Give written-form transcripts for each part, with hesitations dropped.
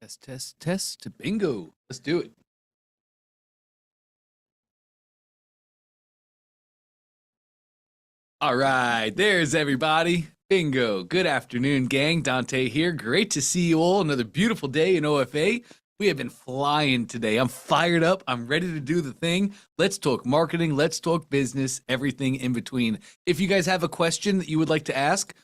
Test, test, test. Bingo. Let's do it. All right, there's everybody. Bingo. Good afternoon, gang. Dante here. Great to see you all. Another beautiful day in OFA. We have been flying today. I'm fired up. I'm ready to do the thing. Let's talk marketing. Let's talk business, everything in between. If you guys have a question that you would like to ask,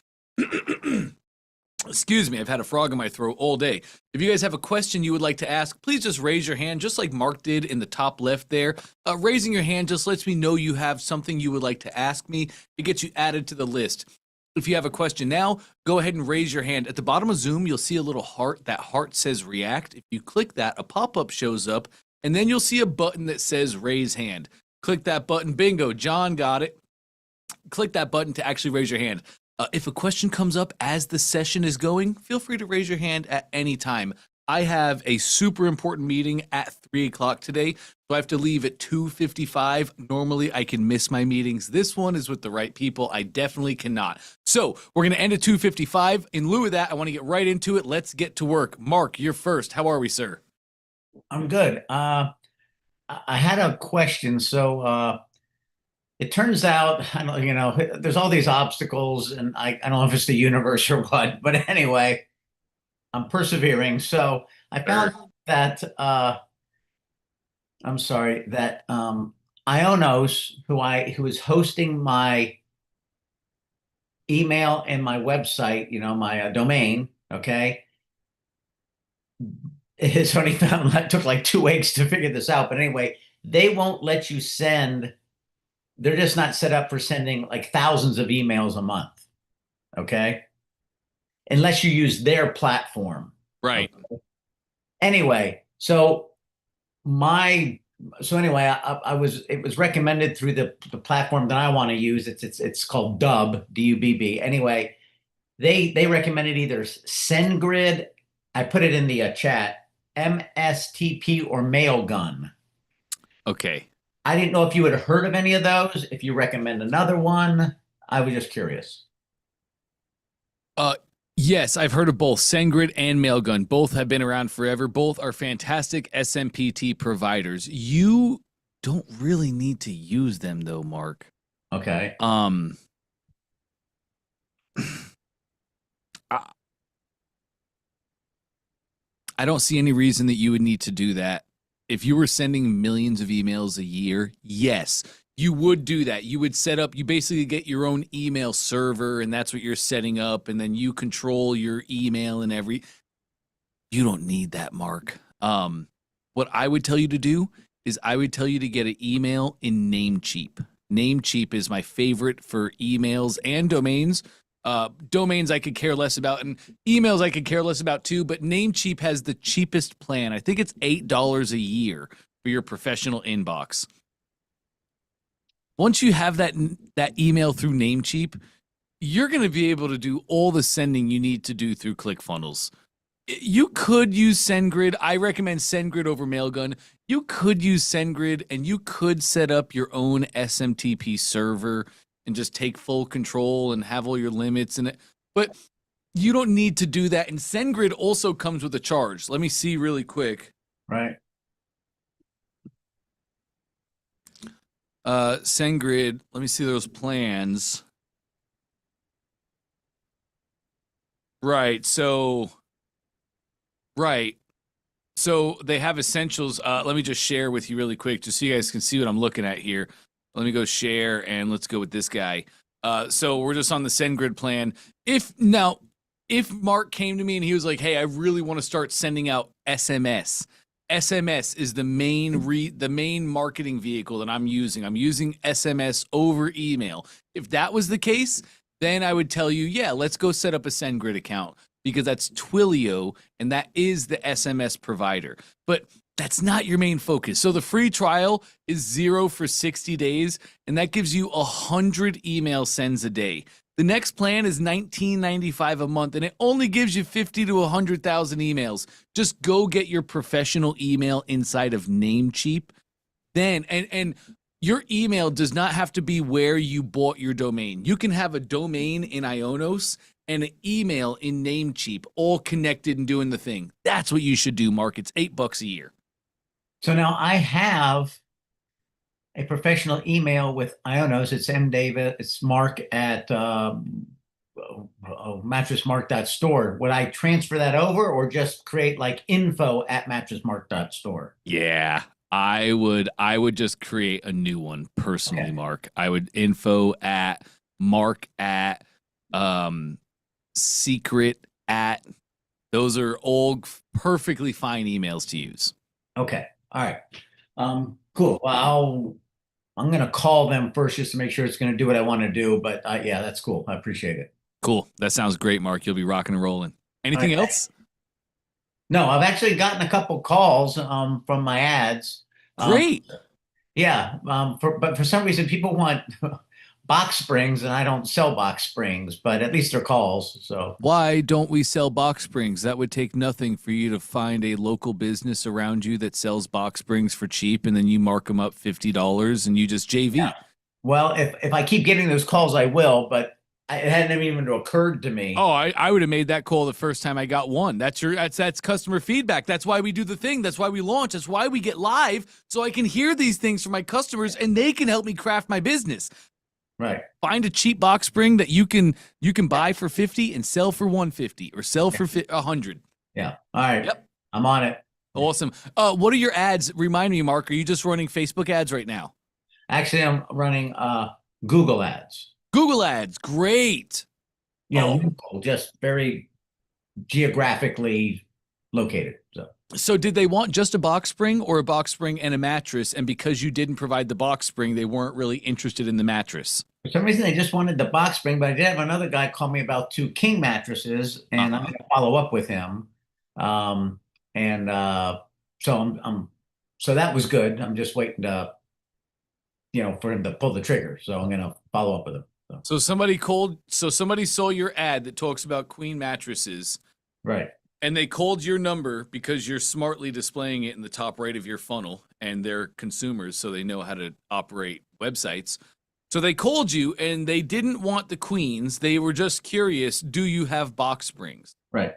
excuse me, I've had a frog in my throat all day. If you guys have a question you would like to ask, please just raise your hand, just like Mark did in the top left there. Raising your hand just lets me know you have something you would like to ask me. It gets you added to the list. If you have a question now, go ahead and raise your hand. At the bottom of Zoom, you'll see a little heart. That heart says react. If you click that, a pop-up shows up, and then you'll see a button that says raise hand. Click that button. Bingo, John got it. Click that button to actually raise your hand. If a question comes up as the session is going, feel free to raise your hand at any time. I have a super important meeting at 3 o'clock today, so I have to leave at 2:55. Normally, I can miss my meetings. This one is with the right people. I definitely cannot. So we're going to end at 2:55. In lieu of that, I want to get right into it. Let's get to work. Mark, you're first. How are we, sir? I'm good. I had a question. So it turns out, I don't, there's all these obstacles, and I don't know if it's the universe or what, but anyway, I'm persevering. So I found that Ionos, who is hosting my email and my website, my domain, okay. It's only found it took like 2 weeks to figure this out, but anyway, they won't let you send. They're just not set up for sending like thousands of emails a month, okay? Unless you use their platform. Right. Okay? Anyway, it was recommended through the platform that I want to use. It's called Dubb, D-U-B-B. Anyway, they recommended either SendGrid, I put it in the chat, MSTP or Mailgun. Okay. I didn't know if you had heard of any of those, if you recommend another one. I was just curious. Yes, I've heard of both SendGrid and Mailgun. Both have been around forever. Both are fantastic SMPT providers. You don't really need to use them though, Mark. Okay. I don't see any reason that you would need to do that. If you were sending millions of emails a year, yes, you would do that. You would set up, you basically get your own email server, and that's what you're setting up, and then you control your email and you don't need that, Mark. What I would tell you to do is I would tell you to get an email in Namecheap. Namecheap is my favorite for emails and domains. Domains I could care less about, and emails I could care less about too, but Namecheap has the cheapest plan. I think it's $8 a year for your professional inbox. Once you have that email through Namecheap, you're going to be able to do all the sending you need to do through ClickFunnels. You could use SendGrid. I recommend SendGrid over Mailgun. You could use SendGrid, and you could set up your own SMTP server and just take full control and have all your limits in it. But you don't need to do that. And SendGrid also comes with a charge. Let me see really quick. Right. SendGrid, let me see those plans. Right. So they have essentials. Let me just share with you really quick just so you guys can see what I'm looking at here. Let me go share, and let's go with this guy. So we're just on the SendGrid plan. If Mark came to me and he was like, hey, I really want to start sending out SMS. SMS is the main marketing vehicle that I'm using. I'm using SMS over email. If that was the case, then I would tell you, yeah, let's go set up a SendGrid account, because that's Twilio, and that is the SMS provider. But that's not your main focus. So the free trial is $0 for 60 days, and that gives you 100 email sends a day. The next plan is $19.95 a month, and it only gives you 50 to 100,000 emails. Just go get your professional email inside of Namecheap. Then, and your email does not have to be where you bought your domain. You can have a domain in Ionos and an email in Namecheap, all connected and doing the thing. That's what you should do, Mark. It's $8 a year. So now I have a professional email with Ionos. It's M. David. It's Mark at mattressmark.store. Would I transfer that over or just create like info at mattressmark.store? Yeah, I would just create a new one personally, Okay. Mark. I would info at Mark at secret at. Those are all perfectly fine emails to use. Okay. All right. Cool. Well, I'm going to call them first just to make sure it's going to do what I want to do. But yeah, that's cool. I appreciate it. Cool. That sounds great, Mark. You'll be rocking and rolling. All Anything right. else? No, I've actually gotten a couple calls from my ads. Um, Great. yeah, but for some reason people want box springs and I don't sell box springs, but at least they're calls. So Why don't we sell box springs? That would take nothing for you to find a local business around you that sells box springs for cheap, and then you mark them up $50 and you just JV. yeah. Well, if I keep getting those calls, I will, but it hadn't even occurred to me. Oh, I would have made that call the first time I got one. That's customer feedback. That's why we do the thing. That's why we launch. That's why we get live, so I can hear these things from my customers and they can help me craft my business. Right. Find a cheap box spring that you can buy for 50 and sell for 150 or sell for 100. Yeah. All right. Yep. I'm on it. Awesome. What are your ads? Remind me, Mark, are you just running Facebook ads right now? Actually, I'm running Google ads. Google ads. Great. Local, just very geographically located. So did they want just a box spring or a box spring and a mattress? And because you didn't provide the box spring, they weren't really interested in the mattress. For some reason, they just wanted the box spring, but I did have another guy call me about 2 king mattresses, and I'm going to follow up with him. And so that was good. I'm just waiting to, for him to pull the trigger. So I'm going to follow up with him. So somebody saw your ad that talks about queen mattresses. Right. And they called your number because you're smartly displaying it in the top right of your funnel, and they're consumers, so they know how to operate websites. So they called you and they didn't want the queens. They were just curious, do you have box springs? Right.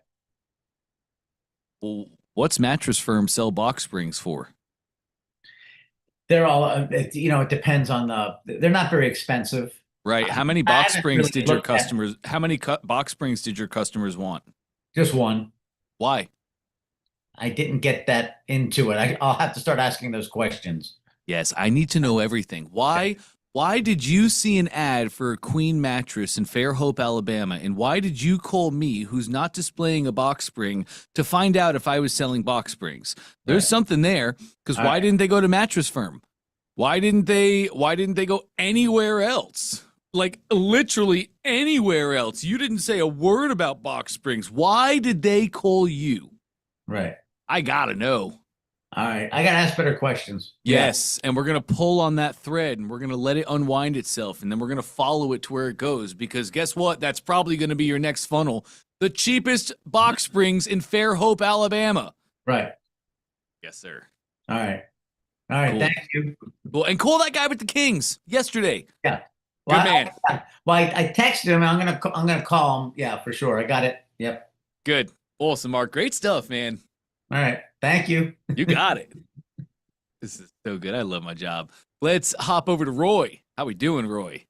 Well, what's mattress firms sell box springs for? They're all, it depends on they're not very expensive. Right. How many box springs really did your looked at- customers, how many box springs did your customers want? Just one. Why? I didn't get that into it. I'll have to start asking those questions. Yes, I need to know everything. Why did you see an ad for a queen mattress in Fairhope, Alabama? And why did you call me, who's not displaying a box spring, to find out if I was selling box springs? There's Right. something there, because why right. didn't they go to Mattress Firm? Why didn't they go anywhere else? Like literally anywhere else. You didn't say a word about box springs. Why did they call you? Right. I gotta know. All right. I got to ask better questions. Yes, and we're going to pull on that thread, and we're going to let it unwind itself, and then we're going to follow it to where it goes, because guess what? That's probably going to be your next funnel. The cheapest box springs in Fairhope, Alabama. Right. Yes, sir. All right. All right. Cool. Thank you. Well, and call that guy with the Kings yesterday. Yeah. Good man. I texted him. I'm gonna call him. Yeah, for sure. I got it. Yep. Good. Awesome, Mark. Great stuff, man. All right. Thank you. You got it. This is so good. I love my job. Let's hop over to Roy. How we doing, Roy?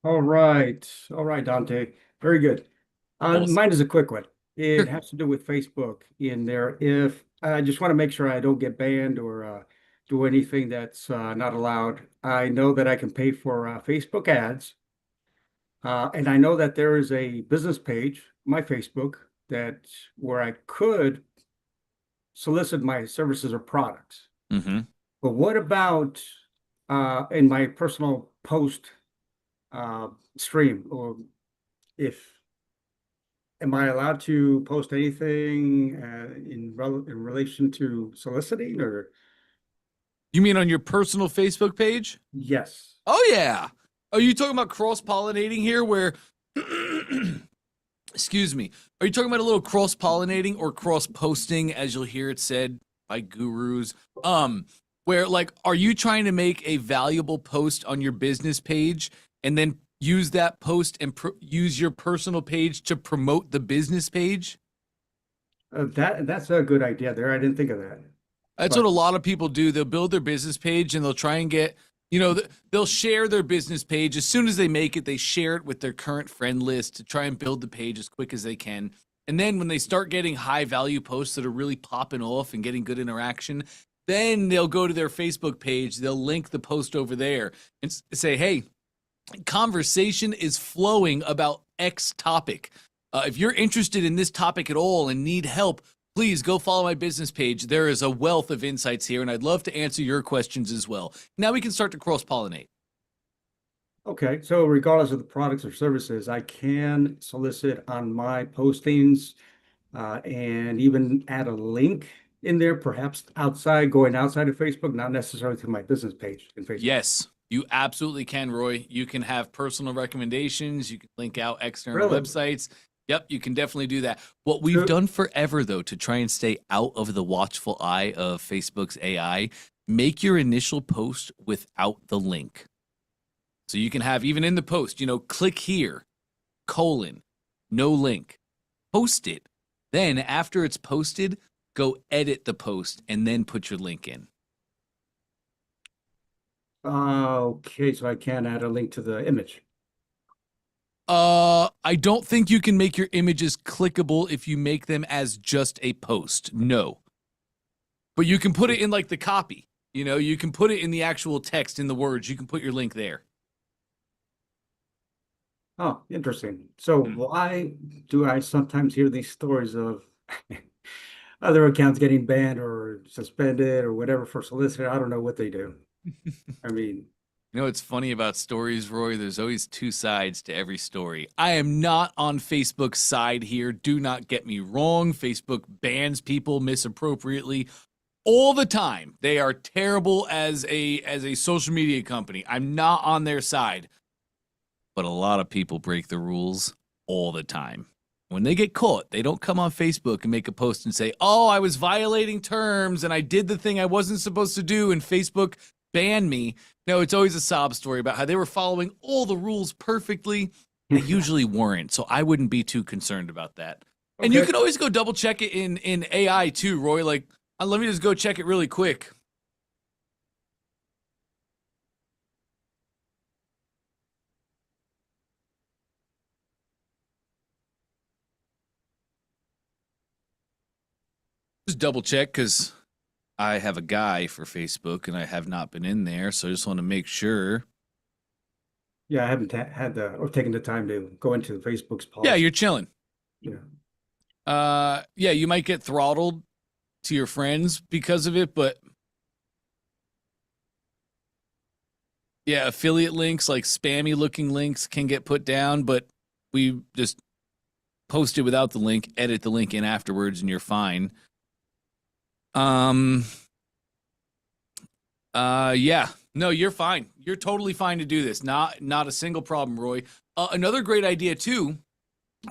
All right. All right, Dante. Very good. Awesome. Mine is a quick one. It Sure. has to do with Facebook in there. If I just want to make sure I don't get banned or do anything that's not allowed, I know that I can pay for Facebook ads. And I know that there is a business page, my Facebook, where I could solicit my services or products. Mm-hmm. But what about in my personal post stream, or am I allowed to post anything in relation to soliciting, or? You mean on your personal Facebook page? Yes. Oh, yeah. Are you talking about cross-pollinating here where, excuse me, are you talking about a little cross-pollinating or cross-posting, as you'll hear it said by gurus? Where, like, are you trying to make a valuable post on your business page and then use that post and use your personal page to promote the business page? That's a good idea there. I didn't think of that. That's But what a lot of people do. They'll build their business page and they'll try and get, they'll share their business page. As soon as they make it, they share it with their current friend list to try and build the page as quick as they can. And then when they start getting high value posts that are really popping off and getting good interaction, then they'll go to their Facebook page. They'll link the post over there and say, hey, conversation is flowing about X topic. If you're interested in this topic at all and need help, please go follow my business page. There is a wealth of insights here, and I'd love to answer your questions as well. Now we can start to cross-pollinate. okay, so regardless of the products or services, I can solicit on my postings and even add a link in there, perhaps going outside of Facebook, not necessarily to my business page in Facebook. Yes, you absolutely can, Roy. You can have personal recommendations. You can link out external Really? websites. Yep, you can definitely do that. What we've done forever, though, to try and stay out of the watchful eye of Facebook's AI, make your initial post without the link. So you can have, even in the post, click here, : no link, post it. Then after it's posted, go edit the post and then put your link in. Okay, so I can add a link to the image. I don't think you can make your images clickable if you make them as just a post. No. But you can put it in like the copy. You can put it in the actual text, in the words. You can put your link there. Oh, interesting. So why do I sometimes hear these stories of other accounts getting banned or suspended or whatever for solicitor? I don't know what they do. I mean, What's funny about stories, Roy? There's always two sides to every story. I am not on Facebook's side here. Do not get me wrong. Facebook bans people misappropriately all the time. They are terrible as a social media company. I'm not on their side. But a lot of people break the rules all the time. When they get caught, they don't come on Facebook and make a post and say, oh, I was violating terms and I did the thing I wasn't supposed to do and Facebook banned me. No, it's always a sob story about how they were following all the rules perfectly. They usually weren't, so I wouldn't be too concerned about that. And you can always go double check it in AI too, Roy. Like, let me just go check it really quick. Just double check because I have a guy for Facebook and I have not been in there, so I just want to make sure. yeah, I haven't had or taken the time to go into Facebook's policy. Yeah, you're chilling. Yeah. Yeah, you might get throttled to your friends because of it, but yeah, affiliate links, like spammy looking links, can get put down, but we just post it without the link, edit the link in afterwards, and you're fine. Yeah, no, you're fine. You're totally fine to do this. Not a single problem, Roy. Another great idea too.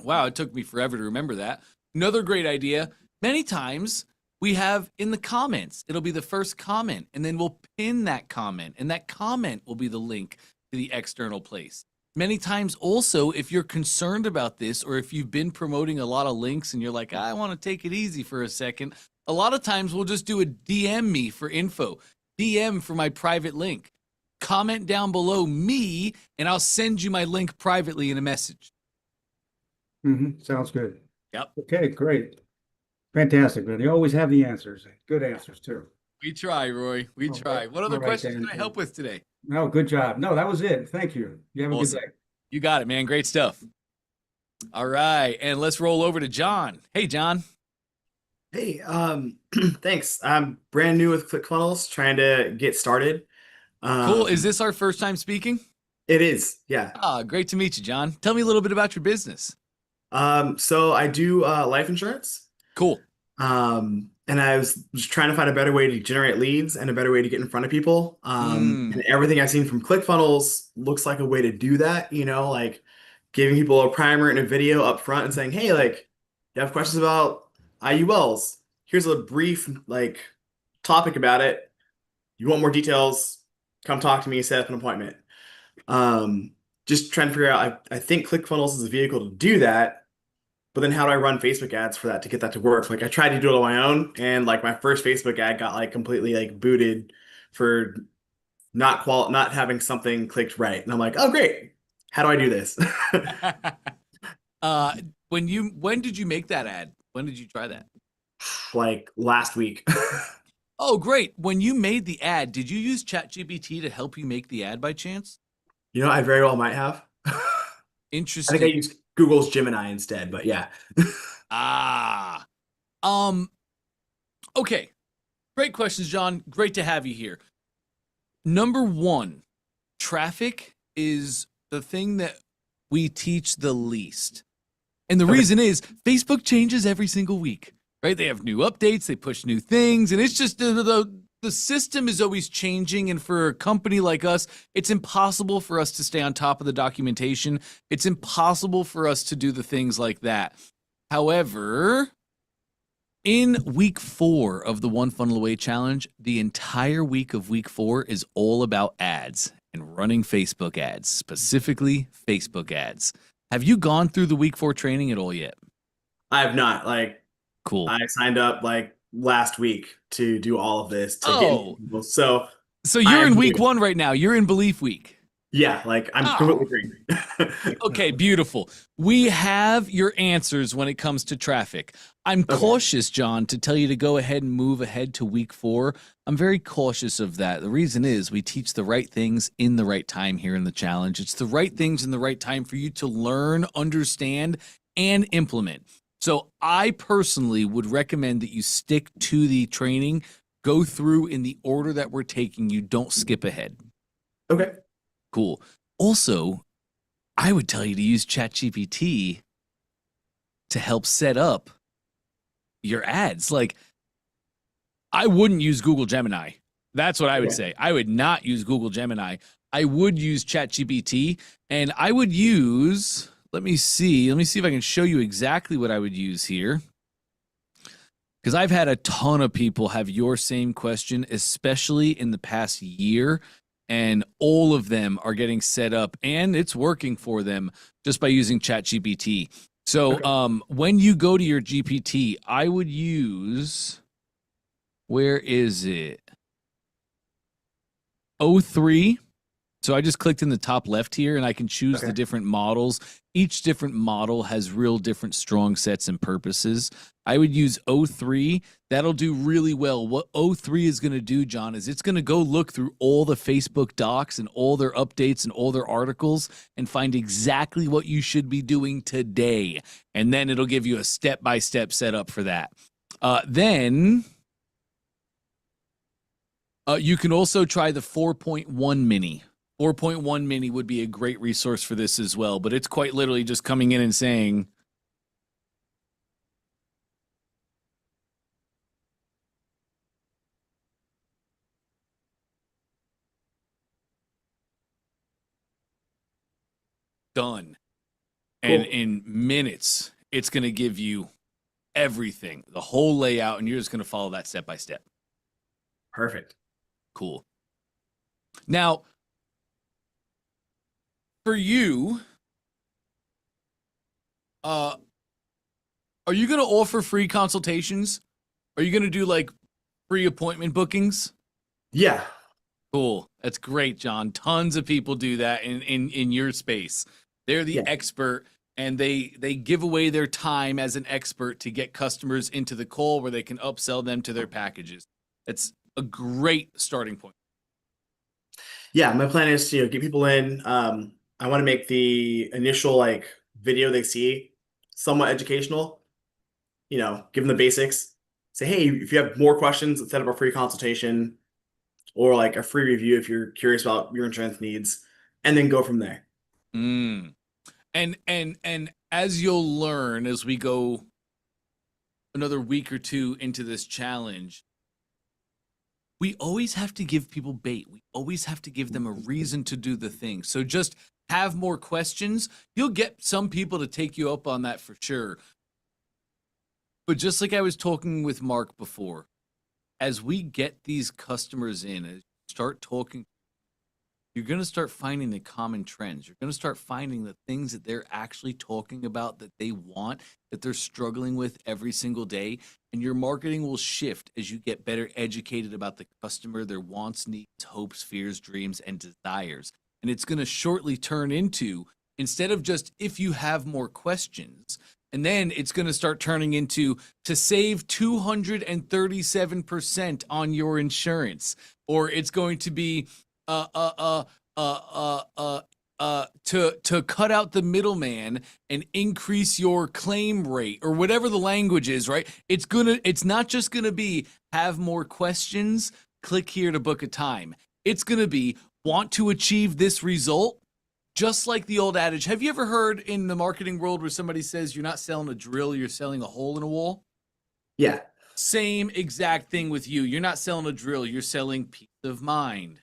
Wow, it took me forever to remember that. Another great idea. Many times we have in the comments, it'll be the first comment, and then we'll pin that comment, and that comment will be the link to the external place. Many times also, if you're concerned about this, or if you've been promoting a lot of links and you're like, I want to take it easy for a second, a lot of times we'll just do a DM me for info, DM for my private link. Comment down below me, and I'll send you my link privately in a message. Sounds good. Yep. Okay, great. Fantastic, man. You always have the answers. Good answers, too. We try, Roy. We try. What other questions can I help with today? No, good job. No, that was it. Thank you. You have a good day. You got it, man. Great stuff. All right, and let's roll over to John. Hey, John. Hey, thanks. I'm brand new with ClickFunnels, trying to get started. Cool. Is this our first time speaking? It is, yeah. Great to meet you, John. Tell me a little bit about your business. So I do life insurance. Cool. And I was just trying to find a better way to generate leads and a better way to get in front of people. And everything I've seen from ClickFunnels looks like a way to do that, like giving people a primer and a video up front and saying, hey, like, you have questions about IULs. Here's a brief, topic about it. You want more details? Come talk to me, set up an appointment. just trying to figure out. I think ClickFunnels is a vehicle to do that, but then how do I run Facebook ads for that to get that to work? Like I tried to do it on my own, and like my first Facebook ad got like completely like booted for not having something clicked right, and I'm like, oh great, how do I do this? When did you make that ad? When did you try that? Like last week. Oh, great. When you made the ad, did you use ChatGPT to help you make the ad by chance? You know, I very well might have. I think I Interesting. used Google's Gemini instead, but yeah. Ah. Um, okay. Great questions, John. Great to have you here. Number one, traffic is the thing that we teach the least. And the Okay. reason is Facebook changes every single week, right? They have new updates, they push new things, and it's just the system is always changing. And for a company like us, it's impossible for us to stay on top of the documentation. It's impossible for us to do the things like that. However, in week 4 of the One Funnel Away Challenge, the entire week of week 4 is all about ads and running Facebook ads, specifically Facebook ads. Have you gone through the week 4 training at all yet? I have not. Like, Cool. I signed up like last week to do all of this to Oh. get people. So So you're I'm in week new. 1 right now. You're in Belief Week. Yeah, like I'm Oh. completely green. Okay, beautiful. We have your answers when it comes to traffic. I'm Okay. cautious, John, to tell you to go ahead and move ahead to week 4. I'm very cautious of that. The reason is we teach the right things in the right time here in the challenge. It's the right things in the right time for you to learn, understand, and implement. So I personally would recommend that you stick to the training, go through in the order that we're taking you. Don't skip ahead. Okay. Cool. Also, I would tell you to use ChatGPT to help set up your ads. Like, I wouldn't use Google Gemini. That's what I would Okay. say. I would not use Google Gemini. I would use ChatGPT, and I would use, let me see if I can show you exactly what I would use here. Because I've had a ton of people have your same question, especially in the past year. And all of them are getting set up and it's working for them just by using ChatGPT. So Okay. when you go to your GPT, I would use, where is it? O3. So I just clicked in the top left here and I can choose the Okay. different models. Each different model has real different strong sets and purposes. I would use O3. That'll do really well. What O3 is going to do, John, is it's going to go look through all the Facebook docs and all their updates and all their articles and find exactly what you should be doing today. And then it'll give you a step-by-step setup for that. Then you can also try the 4.1 mini. 4.1 mini would be a great resource for this as well, but it's quite literally just coming in and saying, done. And Cool. in minutes, it's going to give you everything, the whole layout, and you're just going to follow that step by step. Perfect. Cool. Now, for you, are you going to offer free consultations? Are you going to do like free appointment bookings? Yeah. Cool. That's great, John. Tons of people do that in your space. They're the Yeah. expert and they give away their time as an expert to get customers into the call where they can upsell them to their packages. It's a great starting point. Yeah, my plan is to get people in. I want to make the initial like video they see somewhat educational. Give them the basics. Say, hey, if you have more questions, let's set up a free consultation or like a free review if you're curious about your insurance needs, and then go from there. Mm. And as you'll learn as we go another week or two into this challenge, we always have to give people bait. We always have to give them a reason to do the thing. So just have more questions. You'll get some people to take you up on that for sure. But just like I was talking with Mark before, as we get these customers in, as you start talking, you're going to start finding the common trends. You're going to start finding the things that they're actually talking about, that they want, that they're struggling with every single day. And your marketing will shift as you get better educated about the customer, their wants, needs, hopes, fears, dreams, and desires. And it's going to shortly turn into, instead of just if you have more questions, and then it's going to start turning into to save 237% on your insurance, or it's going to be to cut out the middleman and increase your claim rate, or whatever the language is, right? It's not just gonna be have more questions, click here to book a time. It's gonna be want to achieve this result. Just like the old adage, have you ever heard in the marketing world where somebody says you're not selling a drill, you're selling a hole in a wall? Yeah. Same exact thing with you. You're not selling a drill, you're selling peace of mind,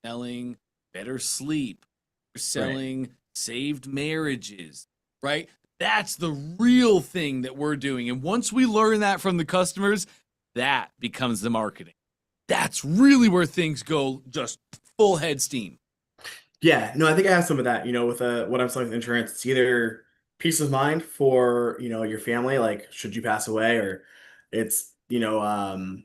selling better sleep, you're selling saved marriages, right? That's the real thing that we're doing. And once we learn that from the customers, that becomes the marketing. That's really where things go just full head steam. Yeah, no, I think I have some of that, with what I'm selling with insurance. It's either peace of mind for, your family, like should you pass away, or it's, the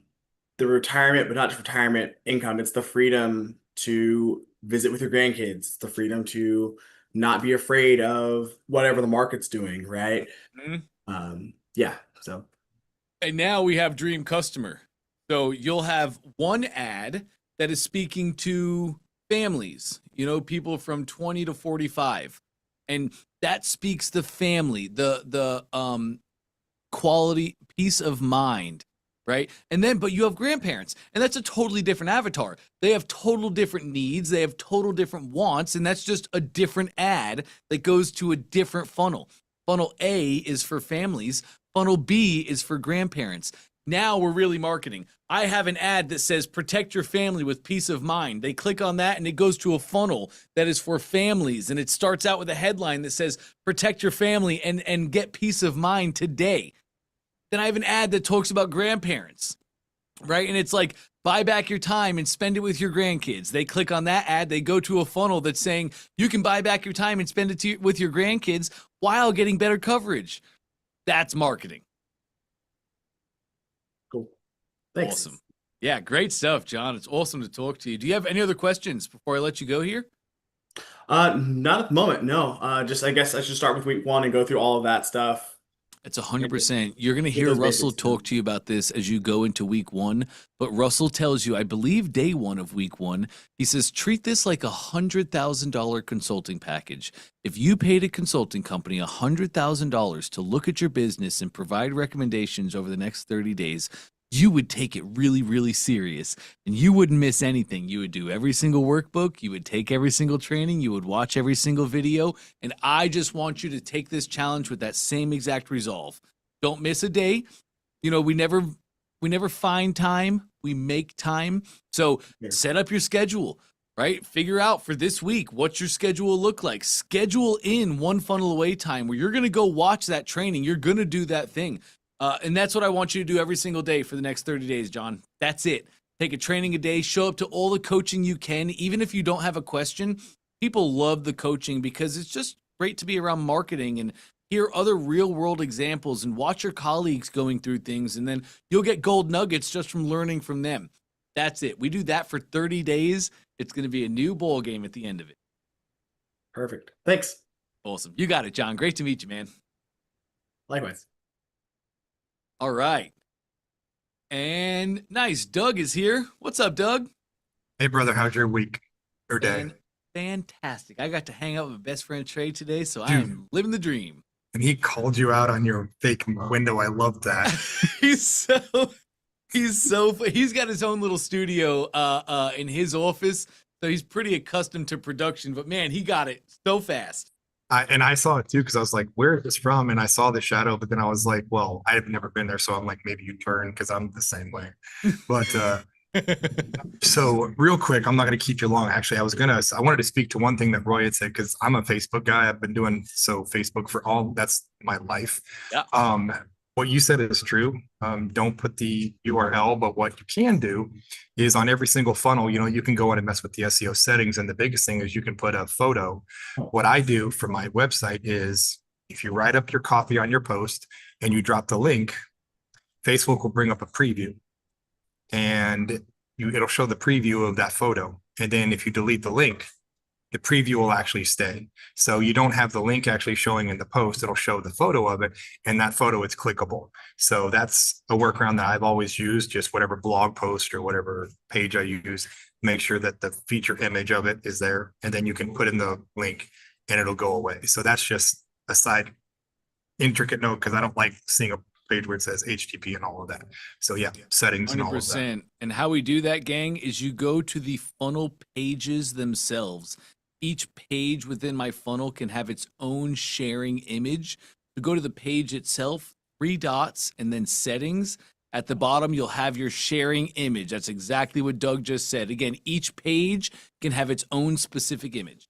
retirement, but not just retirement income. It's the freedom to visit with your grandkids, it's the freedom to not be afraid of whatever the market's doing, right? Yeah, so. And now we have dream customer. So you'll have one ad that is speaking to families, people from 20 to 45. And that speaks the family, the quality, peace of mind, right? And then, but you have grandparents, and that's a totally different avatar. They have total different needs. They have total different wants. And that's just a different ad that goes to a different funnel. Funnel A is for families. Funnel B is for grandparents. Now we're really marketing. I have an ad that says protect your family with peace of mind. They click on that and it goes to a funnel that is for families. And it starts out with a headline that says protect your family and get peace of mind today. Then I have an ad that talks about grandparents, right? And it's like, buy back your time and spend it with your grandkids. They click on that ad. They go to a funnel that's saying you can buy back your time and spend it with your grandkids while getting better coverage. That's marketing. Cool. Thanks. Awesome. Yeah, great stuff, John. It's awesome to talk to you. Do you have any other questions before I let you go here? Not at the moment, no. Just I guess I should start with week 1 and go through all of that stuff. It's 100%. You're going to hear Russell talk to you about this as you go into week 1. But Russell tells you, I believe day 1 of week 1, he says, treat this like $100,000 consulting package. If you paid a consulting company $100,000 to look at your business and provide recommendations over the next 30 days, you would take it really, really serious, and you wouldn't miss anything. You would do every single workbook. You would take every single training. You would watch every single video. And I just want you to take this challenge with that same exact resolve. Don't miss a day. We never find time. We make time. So set up your schedule, right? Figure out for this week, what's your schedule look like? Schedule in one funnel away time where you're going to go watch that training. You're going to do that thing. And that's what I want you to do every single day for the next 30 days, John. That's it. Take a training a day, show up to all the coaching you can. Even if you don't have a question, people love the coaching because it's just great to be around marketing and hear other real world examples and watch your colleagues going through things. And then you'll get gold nuggets just from learning from them. That's it. We do that for 30 days. It's going to be a new ball game at the end of it. Perfect. Thanks. Awesome. You got it, John. Great to meet you, man. Likewise. All right. And nice. Doug is here. What's up, Doug? Hey, brother. How's your week or day? Fantastic. I got to hang out with my best friend Trey today, so Dude. I'm living the dream. And he called you out on your fake window. I love that. He's got his own little studio in his office, so he's pretty accustomed to production. But man, he got it so fast. And I saw it too because I was like, where is this from? And I saw the shadow, but then I was like, well, I have never been there. So I'm like, maybe you turn because I'm the same way. But so real quick, I'm not going to keep you long. Actually, I wanted to speak to one thing that Roy had said because I'm a Facebook guy. I've been doing Facebook for that's my life. Yeah. what you said is true. Don't put the URL, but what you can do is on every single funnel, you can go in and mess with the SEO settings. And the biggest thing is you can put a photo. What I do for my website is if you write up your copy on your post and you drop the link, Facebook will bring up a preview and it'll show the preview of that photo. And then if you delete the link, the preview will actually stay. So you don't have the link actually showing in the post. It'll show the photo of it, and that photo is clickable. So that's a workaround that I've always used. Just whatever blog post or whatever page I use, make sure that the feature image of it is there, and then you can put in the link and it'll go away. So that's just a side intricate note because I don't like seeing a page where it says HTTP and all of that. So yeah, settings and all of that. 100%. And how we do that, gang, is you go to the funnel pages themselves. Each page within my funnel can have its own sharing image. You go to the page itself, 3 dots, and then settings. At the bottom, you'll have your sharing image. That's exactly what Doug just said. Again, each page can have its own specific image.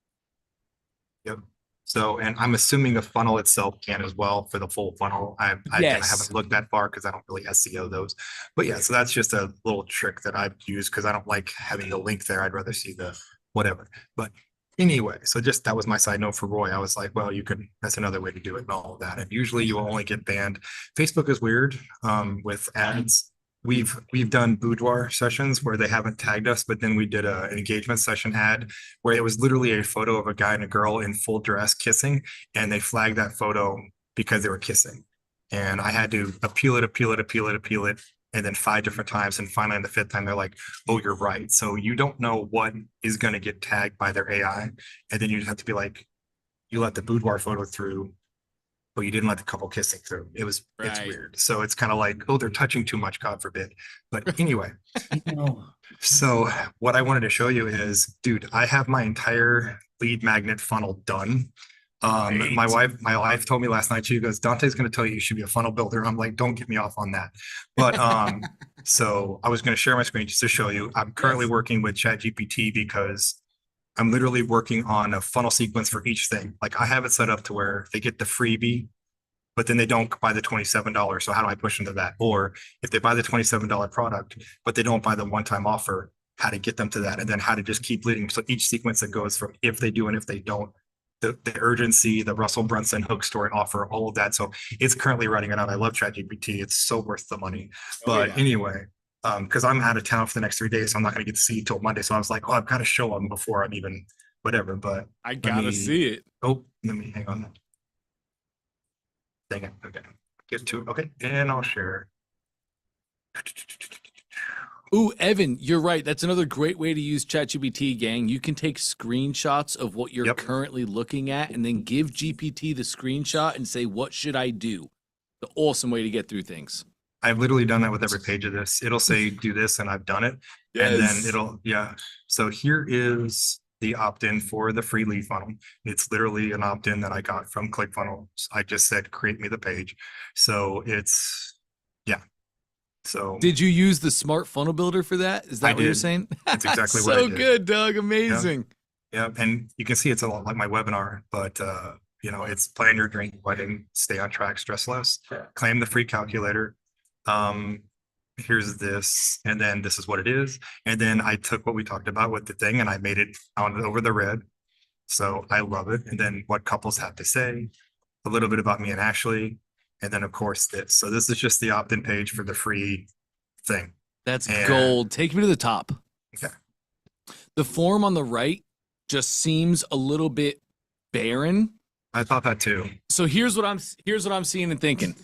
Yep. So, and I'm assuming the funnel itself can as well for the full funnel. I Yes. haven't looked that far because I don't really SEO those. But yeah, so that's just a little trick that I've used because I don't like having the link there. I'd rather see the whatever. But anyway, so just that was my side note for Roy. I was like, well, that's another way to do it and all of that. And usually you only get banned. Facebook is weird with ads. We've done boudoir sessions where they haven't tagged us, but then we did an engagement session ad where it was literally a photo of a guy and a girl in full dress kissing, and they flagged that photo because they were kissing. And I had to appeal it, and then 5 different times. And finally, on the 5th time, they're like, oh, you're right. So you don't know what is going to get tagged by their AI. And then you just have to be like, you let the boudoir photo through, but you didn't let the couple kissing through. It's Right. weird. So it's kind of like, oh, they're touching too much, God forbid. But anyway, No. so what I wanted to show you is, dude, I have my entire lead magnet funnel done. My wife told me last night, she goes, Dante's going to tell you should be a funnel builder. I'm like, don't get me off on that. But so I was going to share my screen just to show you. I'm currently working with ChatGPT because I'm literally working on a funnel sequence for each thing. Like I have it set up to where they get the freebie, but then they don't buy the $27. So how do I push into that? Or if they buy the $27 product, but they don't buy the one-time offer, how to get them to that, and then how to just keep leading. So each sequence that goes from if they do and if they don't, the urgency, the Russell Brunson hook story offer, all of that. So it's currently running it out. I love ChatGPT. It's so worth the money. But anyway, because I'm out of town for the next 3 days, so I'm not going to get to see till Monday. So I was like, oh, I've got to show them before I'm even whatever. But I gotta see it. oh, let me hang on. Dang it. Okay, get to it. Okay, and I'll share. Ooh, Evan, you're right. That's another great way to use ChatGPT, gang. You can take screenshots of what you're Yep. currently looking at and then give GPT the screenshot and say, what should I do? The awesome way to get through things. I've literally done that with every page of this. It'll say do this, and I've done it. And then so here is the opt-in for the free lead funnel. It's literally an opt-in that I got from ClickFunnels. I just said, create me the page. So it's, yeah. So Did you use the smart funnel builder for that? Is that I what you're did. saying? That's exactly what I So did. good, Doug. Amazing. yeah, and you can see it's a lot like my webinar, but it's plan your dream wedding, stay on track, stress less, claim the free calculator. Here's this, and then this is what it is. And then I took what we talked about with the thing and I made it on over the red. So I love it. And then what couples have to say, a little bit about me and Ashley, and then of course this. So this is just the opt-in page for the free thing. That's And- gold. Take me to the top. Okay. The form on the right just seems a little bit barren. I thought that too. So here's what I'm seeing and thinking.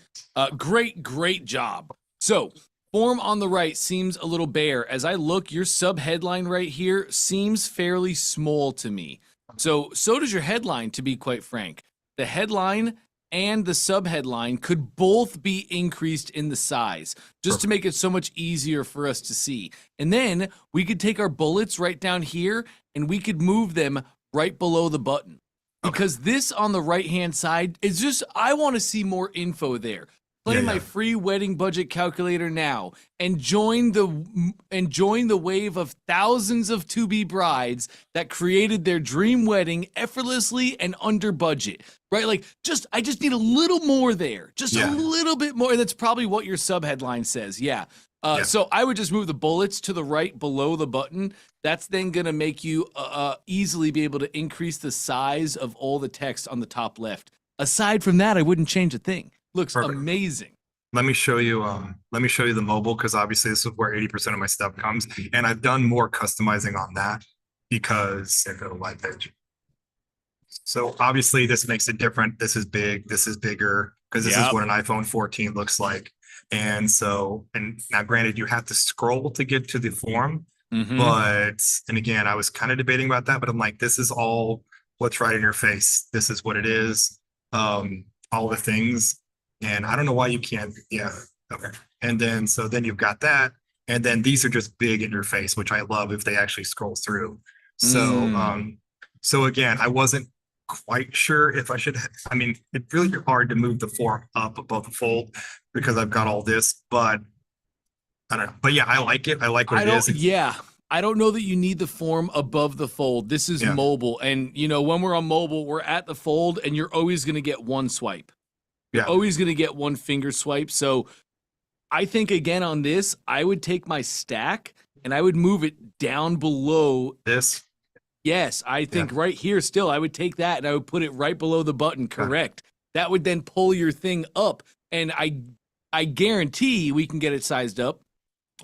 Great job. So form on the right seems a little bare. As I look, your sub headline right here seems fairly small to me. So does your headline, to be quite frank. The headline and the sub headline could both be increased in the size just to make it so much easier for us to see. And then we could take our bullets right down here and we could move them right below the button. Because this on the right-hand side is just, I want to see more info there. Claim Yeah, my yeah. free wedding budget calculator now and join the wave of thousands of to-be brides that created their dream wedding effortlessly and under budget. Right? Like I just need a little more there. Just a Yeah. little bit more. That's probably what your subheadline says. Yeah. Yeah. So I would just move the bullets to the right below the button. That's then going to make you easily be able to increase the size of all the text on the top left. Aside from that, I wouldn't change a thing. Looks Perfect. amazing. Let me show you the mobile, because obviously this is where 80% of my stuff comes. And I've done more customizing on that because I go to live page. So obviously this makes it different. This is big, this is bigger, because this Yep. is what an iPhone 14 looks like. And now granted, you have to scroll to get to the form, Mhm. and again, I was kind of debating about that, but I'm like, this is all what's right in your face. This is what it is. All the things. And I don't know why you can't. Yeah. Okay. And then, so then you've got that. And then these are just big in your face, which I love if they actually scroll through. So, so again, I wasn't quite sure if I should, I mean, it's really hard to move the form up above the fold because I've got all this, but I don't know. But yeah, I like it. I like what it is. Yeah. I don't know that you need the form above the fold. This is Yeah. mobile. And, when we're on mobile, we're at the fold and you're always going to get one swipe. You're Yeah. always going to get one finger swipe. So I think, again, on this, I would take my stack and I would move it down below. This. Yes, I think right here still, I would take that and I would put it right below the button. Correct. That would then pull your thing up. And I guarantee we can get it sized up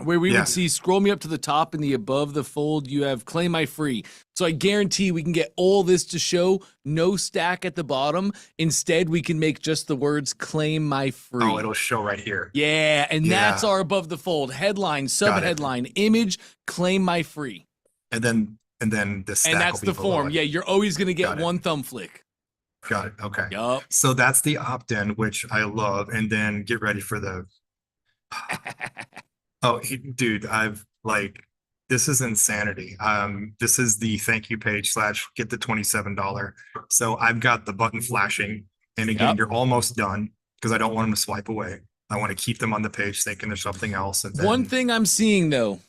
where we would see, scroll me up to the top in the above the fold, you have claim my free. So I guarantee we can get all this to show no stack at the bottom. Instead, we can make just the words claim my free. Oh, it'll show right here. Yeah, and that's our above the fold headline, subheadline, image, claim my free. And then the stack. And that's will be the below form. it. Yeah, you're always going to get Got it. one thumb flick. Got it. Okay. Yup. So that's the opt-in, which I love. And then get ready for the. Oh, dude, this is insanity. This is the thank you page / get the $27. So I've got the button flashing. And again, you're almost done because I don't want them to swipe away. I want to keep them on the page thinking there's something else. And then, One thing I'm seeing though.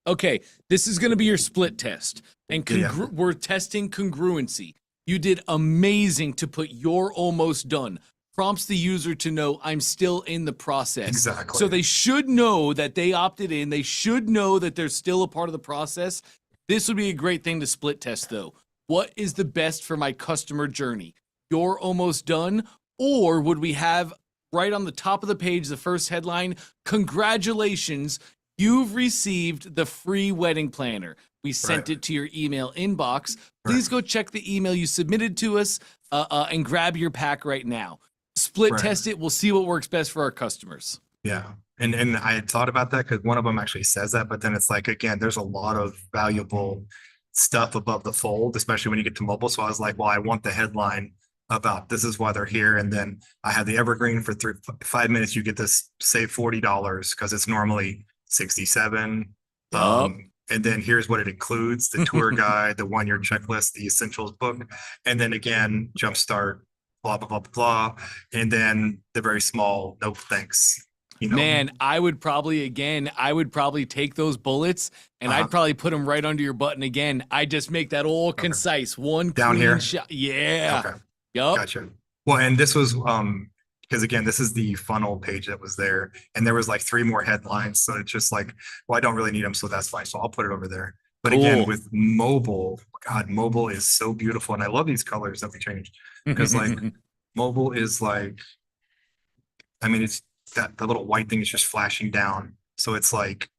Okay, this is going to be your split test. And we're testing congruency. You did amazing to put you're almost done. Prompts the user to know I'm still in the process. Exactly. So they should know that they opted in. They should know that they're still a part of the process. This would be a great thing to split test though. What is the best for my customer journey? You're almost done? Or would we have right on the top of the page, the first headline, congratulations, you've received the free wedding planner. We sent it to your email inbox. Please go check the email you submitted to us and grab your pack right now. Split test it. We'll see what works best for our customers. Yeah. And I had thought about that because one of them actually says that, but then it's like, again, there's a lot of valuable stuff above the fold, especially when you get to mobile. So I was like, well, I want the headline about this is why they're here. And then I have the evergreen for 5 minutes. You get this, save $40 because it's normally 67. And then here's what it includes: the tour guide, the 1-year checklist, the essentials book, and then again, jumpstart, blah, blah, blah, blah. And then the very small, no thanks. Man, I would probably take those bullets and I'd probably put them right under your button again. I just make that all concise, one down clean here. shot. Yeah. Okay. Yup. Gotcha. Well, and this was, because again, this is the funnel page that was there, and there was like 3 more headlines. So it's just like, well, I don't really need them, so that's fine. So I'll put it over there. But again, with mobile, God, mobile is so beautiful, and I love these colors that we changed because like mobile is like, I mean, it's that the little white thing is just flashing down. So it's like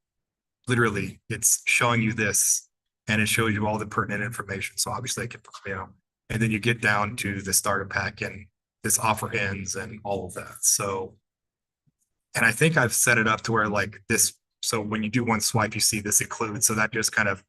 literally, it's showing you this, and it shows you all the pertinent information. So obviously, I can, and then you get down to the starter pack and this offer ends and all of that. So, and I think I've set it up to where like this, so when you do one swipe, you see this include. So that just kind of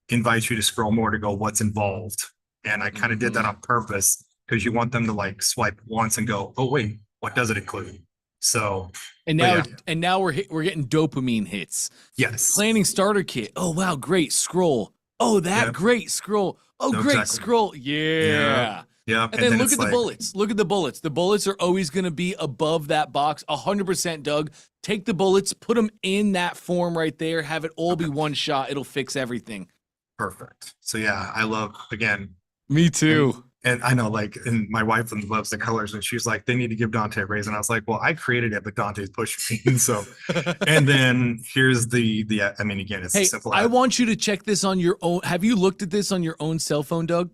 invites you to scroll more to go, what's involved. And I kind of did that on purpose because you want them to like swipe once and go, oh wait, what does it include? So, and now we're getting dopamine hits. Yes. Planning starter kit. Oh wow, great. Scroll. Oh, that great. Scroll. Oh, No, great. exactly. Scroll. Yeah. Yeah. And then look it's at the like, bullets. Look at the bullets. The bullets are always going to be above that box. 100%, Doug. Take the bullets, put them in that form right there. Have it all be one shot. It'll fix everything. perfect. So yeah, I love, again, Me too. and I know, like, and my wife loves the colors, and she's like, they need to give Dante a raise. And I was like, well, I created it, but Dante's pushing me. So, and then here's I mean, again, it's a Hey, simple I app. want you to check this on your own. Have you looked at this on your own cell phone, Doug?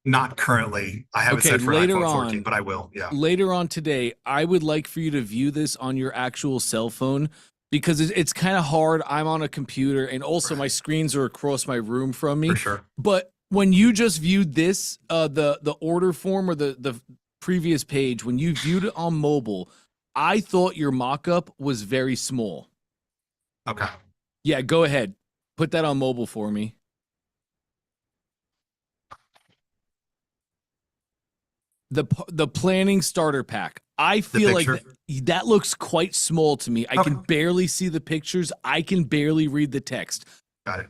Not currently. I have it Okay, set for later iPhone 14, on- but I will. Yeah. Later on today, I would like for you to view this on your actual cell phone because it's kind of hard. I'm on a computer and also my screens are across my room from me. For sure. But when you just viewed this, the order form or the previous page, when you viewed it on mobile, I thought your mock-up was very small. Okay. Yeah, go ahead. Put that on mobile for me. The planning starter pack. I feel like picture? that looks quite small to me. I can Okay. barely see the pictures. I can barely read the text. Got it.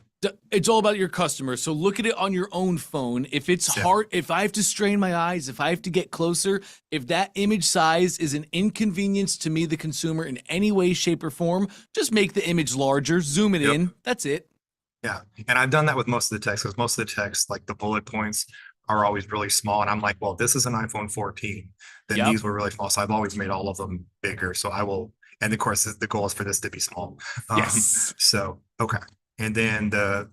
It's all about your customers. So look at it on your own phone. If it's Yeah. hard, if I have to strain my eyes, if I have to get closer, if that image size is an inconvenience to me, the consumer, in any way, shape, or form, just make the image larger, zoom it Yep. in. That's it. Yeah. And I've done that with most of the text, because most of the text, like the bullet points, are always really small. And I'm like, well, this is an iPhone 14. Then Yep. these were really small. So I've always made all of them bigger. So I will, and of course, the goal is for this to be small. Yes. So, okay. And then the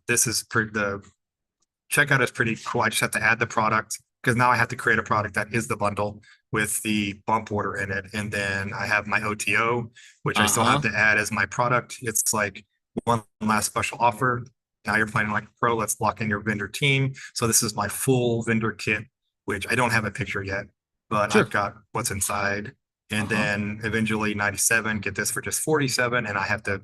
checkout is pretty cool. I just have to add the product, because now I have to create a product that is the bundle with the bump order in it. And then I have my OTO, which I still have to add as my product. It's like one last special offer. Now you're planning like a pro, let's lock in your vendor team. So this is my full vendor kit, which I don't have a picture yet, but Sure. I've got what's inside. And then eventually 97, get this for just 47. And I have to,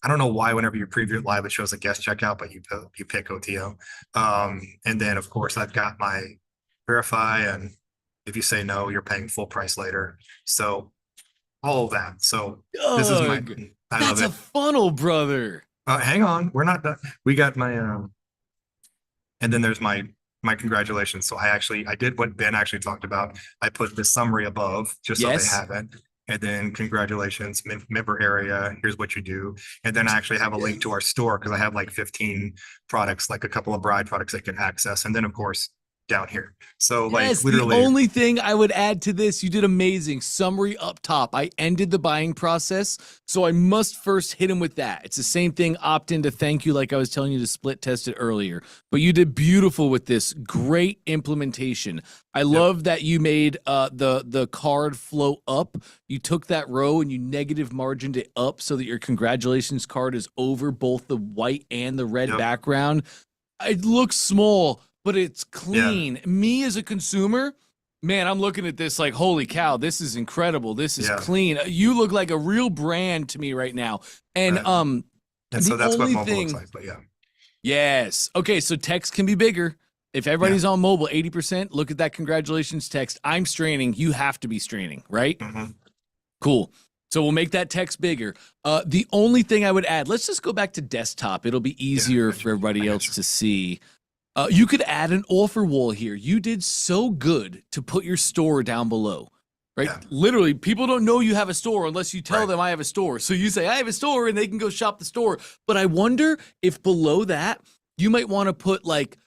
I don't know why, whenever you preview it live, it shows a guest checkout, but you pick OTO. And then of course I've got my verify. And if you say no, you're paying full price later. So all of that. So this is my, Doug, I that's love a it. funnel, brother. Hang on, we're not done. We got my and then there's my congratulations. So I did what Ben actually talked about. I put the summary above just so Yes. they have it. And then congratulations, member area. Here's what you do. And then I actually have a link to our store, because I have like 15 products, like a couple of bride products they can access. And then of course down here. So Yes, like literally, the only thing I would add to this, you did amazing. Summary up top. I ended the buying process, so I must first hit him with that. It's the same thing, opt in to thank you, like I was telling you to split test it earlier. But you did beautiful with this. Great implementation. I love that you made the card flow up. You took that row and you negative margined it up so that your congratulations card is over both the white and the red Yep. background. It looks small, but it's clean. Me as a consumer, man, I'm looking at this like, holy cow, this is incredible. This is Yeah. clean. You look like a real brand to me right now. And Right. um and so the that's what only mobile looks thing- like. But yeah. yes. Okay, so text can be bigger. If everybody's on mobile, 80%, look at that congratulations text. I'm straining. You have to be straining, right? Mhm. Cool. So we'll make that text bigger. The only thing I would add, let's just go back to desktop. It'll be easier gotcha. for everybody I else gotcha. to see. You could add an offer wall here. You did so good to put your store down below, right? Yeah. Literally, people don't know you have a store unless you tell Right. them I have a store. So you say, I have a store, and they can go shop the store. But I wonder if below that, you might want to put like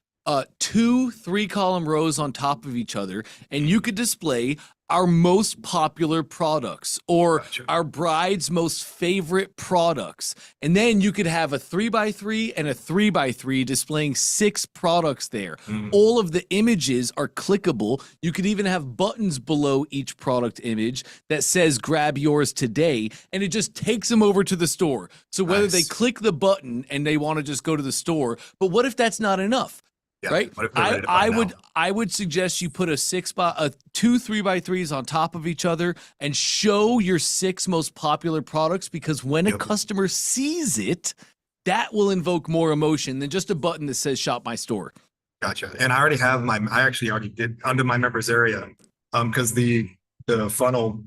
2 3-column rows on top of each other, and you could display our most popular products or Gotcha. our bride's most favorite products. And then you could have a 3x3 and a 3x3 displaying 6 products there. Mm. All of the images are clickable. You could even have buttons below each product image that says grab yours today, and it just takes them over to the store. So whether they Nice. click the button and they want to just go to the store, but what if that's not enough? Yeah. Right? What if they're ready to buy now? I would suggest you put a 2 3x3s on top of each other and show your 6 most popular products, because when a Yep. customer sees it, that will invoke more emotion than just a button that says shop my store. Gotcha. And I already have I actually already did under my members area. Because the funnel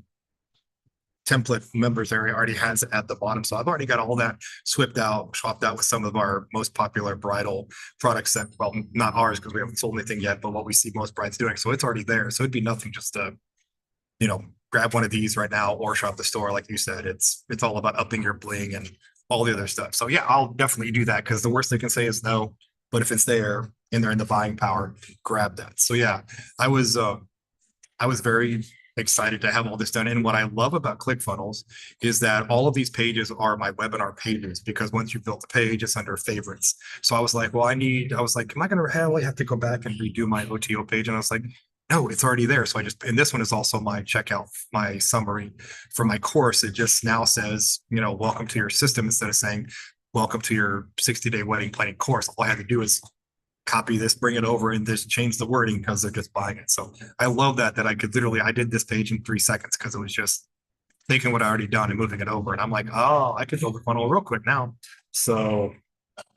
template members area already has it at the bottom. So I've already got all that swapped out with some of our most popular bridal products that, well, not ours because we haven't sold anything yet, but what we see most brides doing. So it's already there. So it'd be nothing just to, grab one of these right now or shop the store. Like you said, it's all about upping your bling and all the other stuff. So yeah, I'll definitely do that because the worst they can say is no. But if it's there and they're in the buying power, grab that. So yeah, I was very excited to have all this done. And what I love about ClickFunnels is that all of these pages are my webinar pages, because once you've built the page, it's under favorites. So I was like, am I going to have to go back and redo my OTO page? And I was like, no, it's already there. So and this one is also my checkout, my summary for my course. It just now says, welcome to your system, instead of saying, welcome to your 60-day wedding planning course. All I had to do is copy this, bring it over, and just change the wording because they're just buying it. So I love that I could I did this page in 3 seconds because it was just taking what I already done and moving it over. And I'm like, oh, I could build a funnel real quick now. So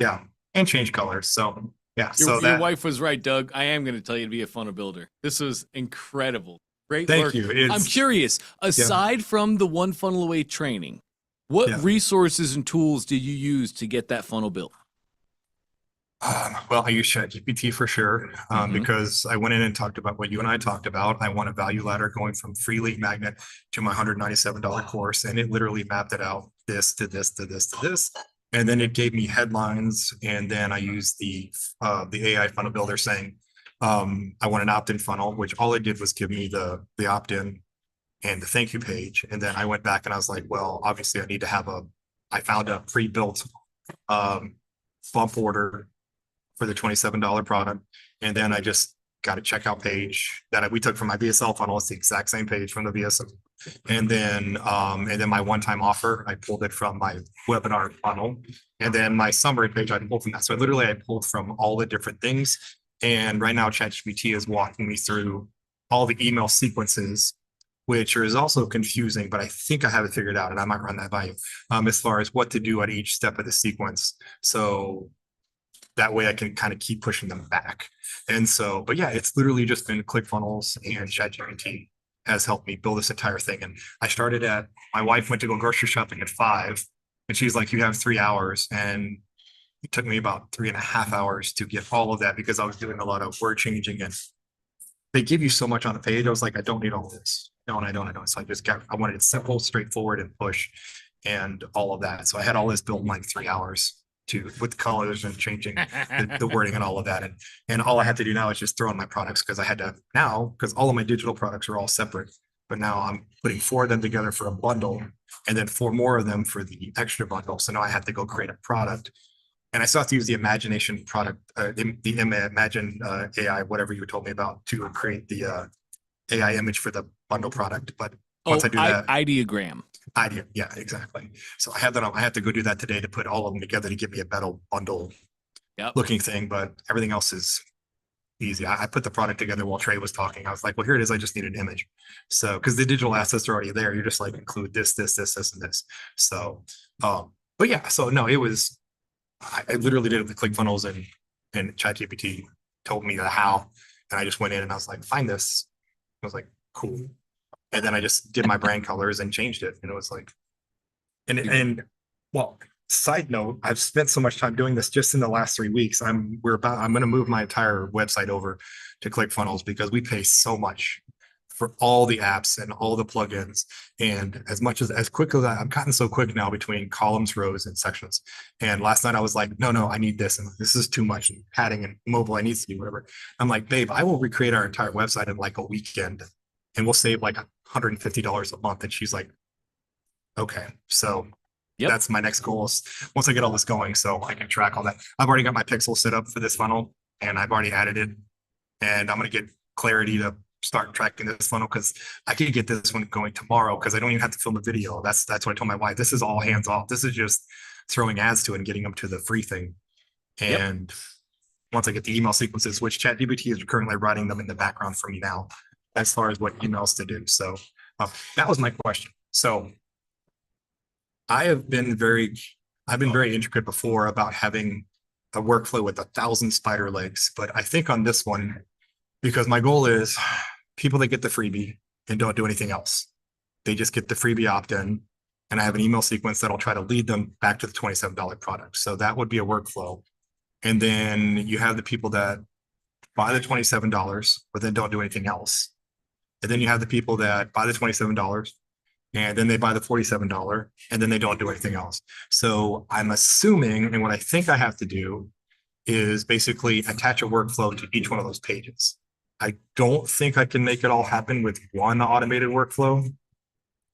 yeah, and change colors. So yeah. Your wife was right, Doug. I am going to tell you to be a funnel builder. This was incredible. Great work. Thank you. I'm curious, aside from the One Funnel Away training, what resources and tools did you use to get that funnel built? Well, I use ChatGPT for sure, because I went in and talked about what you and I talked about. I want a value ladder going from free lead magnet to my $197 course. And it literally mapped it out, this to this, to this, to this. And then it gave me headlines. And then I used the AI funnel builder saying, I want an opt-in funnel, which all it did was give me the opt-in and the thank you page. And then I went back and I was like, well, obviously I need to have I found a pre-built bump order for the $27 product. And then I just got a checkout page that we took from my VSL funnel. It's the exact same page from the VSL. And then my one-time offer, I pulled it from my webinar funnel. And then my summary page, I pulled from that. So literally I pulled from all the different things. And right now ChatGPT is walking me through all the email sequences, which is also confusing, but I think I have it figured out, and I might run that by you, as far as what to do at each step of the sequence. So that way I can kind of keep pushing them back. And so, but yeah, it's literally just been ClickFunnels, and ChatGPT has helped me build this entire thing. And my wife went to go grocery shopping at 5, and she's like, you have 3 hours. And it took me about 3.5 hours to get all of that, because I was doing a lot of word changing, and they give you so much on the page. I was like, I don't need all this. No, and I don't. So I wanted it simple, straightforward, and push, and all of that. So I had all this built in like 3 hours with colors and changing the wording and all of that. And all I have to do now is just throw in my products, because because all of my digital products are all separate, but now I'm putting 4 of them together for a bundle, and then 4 more of them for the extra bundle. So now I have to go create a product, and I still have to use the imagination product, the Imagine AI, whatever you told me about, to create the AI image for the bundle product. But once I do that, ideogram. Yeah, exactly. So I have that. I have to go do that today to put all of them together to give me a better bundle looking thing. But everything else is easy. I put the product together while Trey was talking. I was like, well, here it is. I just need an image. So, because the digital assets are already there, you're just like, include this, and this. So, but yeah, so no, it was, I literally did it with ClickFunnels, and ChatGPT told me the how, and I just went in and I was like, find this. I was like, cool. And then I just did my brand colors and changed it. And it was like, well, side note, I've spent so much time doing this just in the last 3 weeks. I'm going to move my entire website over to ClickFunnels, because we pay so much for all the apps and all the plugins. And as quick as I've gotten so quick now between columns, rows, and sections. And last night I was like, no, I need this. And this is too much, and padding and mobile, I need to do whatever. I'm like, babe, I will recreate our entire website in like a weekend, and we'll save like $150 a month. And she's like, okay. So that's my next goal, is once I get all this going, so I can track all that. I've already got my pixel set up for this funnel, and I've already added it. And I'm going to get Clarity to start tracking this funnel, because I can get this one going tomorrow, because I don't even have to film a video. That's what I told my wife. This is all hands off. This is just throwing ads to it and getting them to the free thing. And once I get the email sequences, which ChatGPT is currently writing them in the background for me now, as far as what emails to do. So that was my question. So I've been very intricate before about having a workflow with 1,000 spider legs, but I think on this one, because my goal is people that get the freebie and don't do anything else. they just get the freebie opt-in, and I have an email sequence that'll try to lead them back to the $27 product. So that would be a workflow. And then you have the people that buy the $27, but then don't do anything else. And then you have the people that buy the $27 and then they buy the $47 and then they don't do anything else. So I'm assuming, and what I think I have to do is basically attach a workflow to each one of those pages. I don't think I can make it all happen with one automated workflow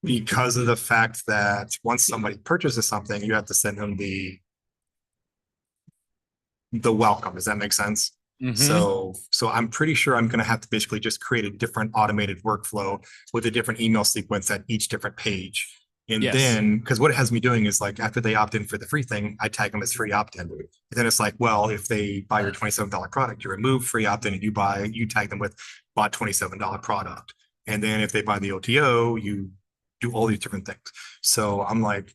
because of the fact that once somebody purchases something, you have to send them the welcome. Does that make sense? Mhm. So I'm pretty sure I'm going to have to basically just create a different automated workflow with a different email sequence at each different page. And Yes. then, because what it has me doing is like, after they opt in for the free thing, I tag them as free opt-in. And then it's like, well, if they buy your $27 product, you remove free opt-in and you tag them with bought $27 product. And then if they buy the OTO, you do all these different things. So I'm like,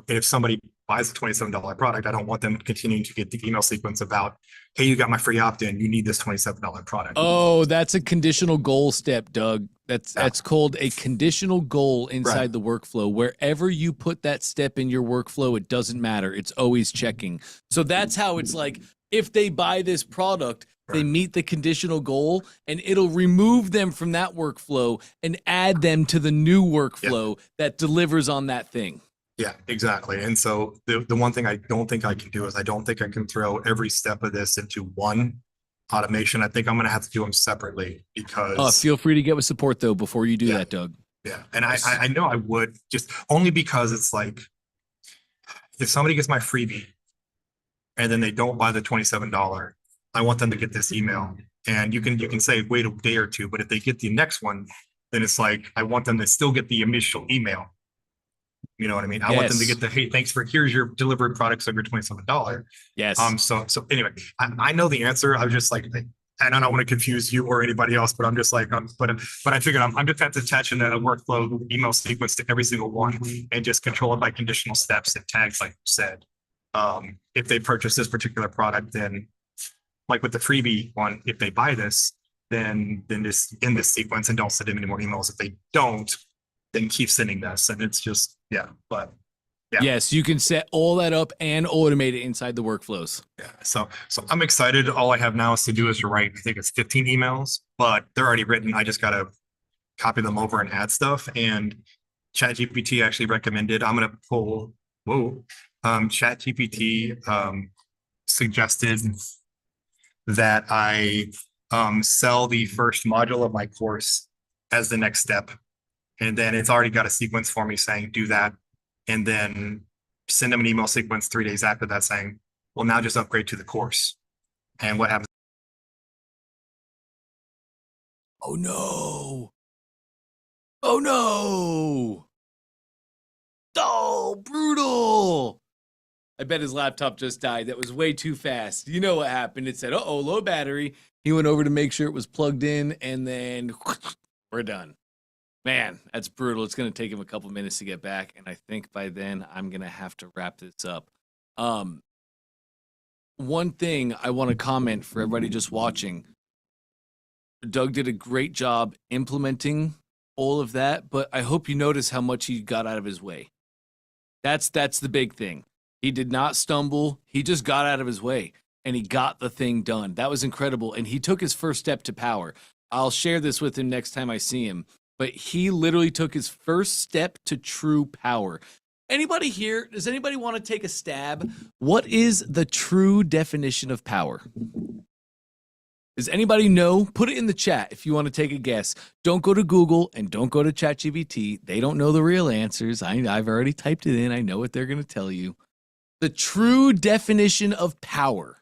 if somebody buys a $27 product, I don't want them continuing to get the email sequence about, hey, you got my free opt-in, you need this $27 product. Oh, that's a conditional goal step, Doug. That's called a conditional goal inside Right. the workflow. Wherever you put that step in your workflow, it doesn't matter. It's always checking. So that's how it's like, if they buy this product, they Right. meet the conditional goal, and it'll remove them from that workflow and add them to the new workflow that delivers on that thing. Yeah, exactly. And so the one thing I don't think I can do is I don't think I can throw every step of this into one automation. I think I'm going to have to do them separately because Feel free to get with support, though, before you do Yeah. that, Doug. yeah. And I know I would, just only because it's like, if somebody gets my freebie and then they don't buy the $27, I want them to get this email. And you can say, wait a day or two, but if they get the next one, then it's like, I want them to still get the initial email. You know what I mean? I want them to Yes. get the, hey, here's your delivered products of your $27. Yes. So anyway, I know the answer. I was just like, and I don't want to confuse you or anybody else, but I'm just like, but I figured I'm just have to attach in a workflow email sequence to every single one and just control it by conditional steps and tags, like you said. If they purchase this particular product, then like with the freebie one, if they buy this, then this in this sequence and don't send them any more emails. If they don't, then keep sending this. And it's just, but yeah. Yes, you can set all that up and automate it inside the workflows. Yeah. So I'm excited. All I have now is to do is to write, I think it's 15 emails, but they're already written. I just got to copy them over and add stuff. And ChatGPT actually recommended, I'm going to pull, ChatGPT suggested that I sell the first module of my course as the next step. And then it's already got a sequence for me saying, do that. And then send them an email sequence 3 days after that saying, well, now just upgrade to the course. And what happens? Oh, no. Oh, no. Oh, brutal. I bet his laptop just died. That was way too fast. You know what happened. It said, uh-oh, low battery. He went over to make sure it was plugged in, and then we're done. Man, that's brutal. It's going to take him a couple minutes to get back, and I think by then I'm going to have to wrap this up. One thing I want to comment for everybody just watching. Doug did a great job implementing all of that, but I hope you notice how much he got out of his way. That's the big thing. He did not stumble. He just got out of his way, and he got the thing done. That was incredible, and he took his first step to power. I'll share this with him next time I see him. But he literally took his first step to true power. Anybody here, does anybody want to take a stab? What is the true definition of power? Does anybody know? Put it in the chat if you want to take a guess. Don't go to Google and don't go to ChatGPT. They don't know the real answers. I've already typed it in. I know what they're going to tell you. The true definition of power.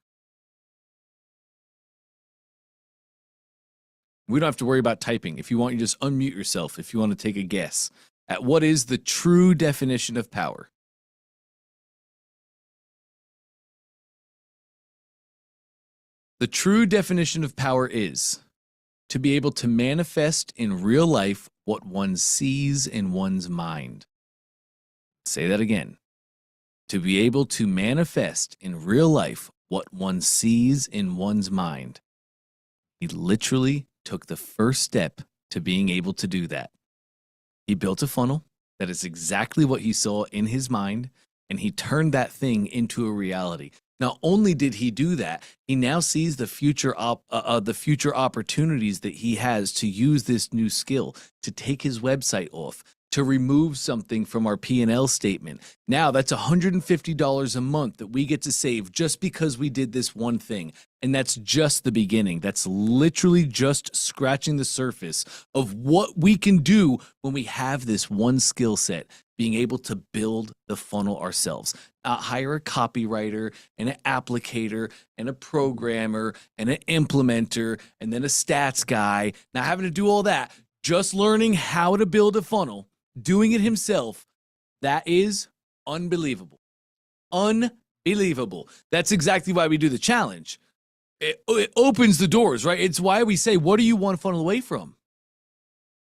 We don't have to worry about typing. If you want, you just unmute yourself if you want to take a guess at what is the true definition of power. The true definition of power is to be able to manifest in real life what one sees in one's mind. Say that again. To be able to manifest in real life what one sees in one's mind. He literally took the first step to being able to do that. He built a funnel that is exactly what he saw in his mind, and he turned that thing into a reality. Not only did he do that, he now sees the future opportunities that he has to use this new skill, to take his website off, to remove something from our P&L statement. Now that's $150 a month that we get to save just because we did this one thing. And that's just the beginning. That's literally just scratching the surface of what we can do when we have this one skill set, being able to build the funnel ourselves. Not hire a copywriter and an applicator and a programmer and an implementer and then a stats guy. Not having to do all that, just learning how to build a funnel, doing it himself. That is unbelievable. Unbelievable. That's exactly why we do the challenge. It opens the doors, right? It's why we say, what are you one funnel away from?